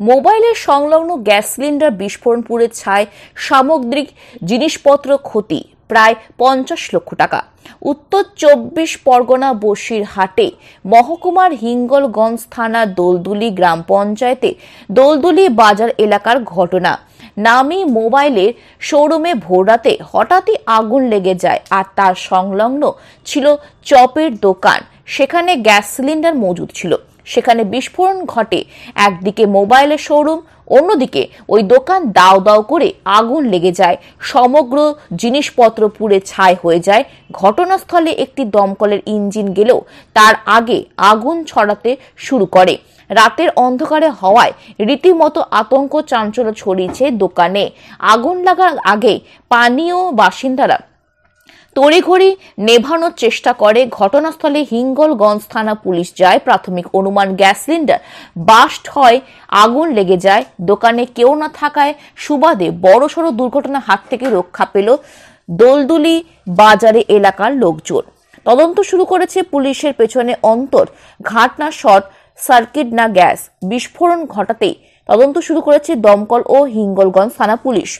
মোবাইলের সংলগ্ন gas cylinder বিস্ফোরণ পুড়ে ছাই, সামগ্রিক জিনিসপত্র ক্ষতি প্রায় 50 লক্ষ টাকা। উত্তর 24 পরগনা বসিরহাটে মহকুমার হিঙ্গলগঞ্জ থানা দোলদুলি গ্রাম পঞ্চায়েতে দোলদুলি বাজার এলাকার ঘটনা। নামি মোবাইলের শোরুমে ভোররাতে হঠাৎই আগুন লেগে যায় আর তার সংলগ্ন ছিল চপের দোকান। সেখানে গ্যাস সিলিন্ডার মজুদ ছিল। সেখানে বিস্ফোরণ ঘটে। একদিকে মোবাইলের শোরুম, অন্যদিকে ওই দোকান দাও দাও করে আগুন লেগে যায়। সমগ্র জিনিসপত্র পুড়ে ছাই হয়ে যায়। ঘটনাস্থলে একটি দমকলের ইঞ্জিন গেলেও তার আগে আগুন ছড়াতে শুরু করে। রাতের অন্ধকারে হওয়ায় রীতিমতো আতঙ্ক চাঞ্চল্য ছড়িয়েছে দোকানে। আগুন লাগার আগে স্থানীয় বাসিন্দারা তড়িঘড়ি নেভানোর চেষ্টা করে। ঘটনাস্থলে হিঙ্গলগঞ্জ থানা পুলিশ যায়। প্রাথমিক অনুমান গ্যাস সিলিন্ডার বাস্ট হয়, আগুন লেগে যায়। দোকানে কেউ না থাকায় সুবাদে বড়সড় দুর্ঘটনার হাত থেকে রক্ষা পেল দোলদুলি বাজারে এলাকার লোকজন। তদন্ত শুরু করেছে পুলিশের। পেছনে অন্তর ঘাটনা শর্ট সার্কিট না গ্যাস বিস্ফোরণ ঘটাতেই তদন্ত শুরু করেছে দমকল ও হিঙ্গলগঞ্জ থানা পুলিশ।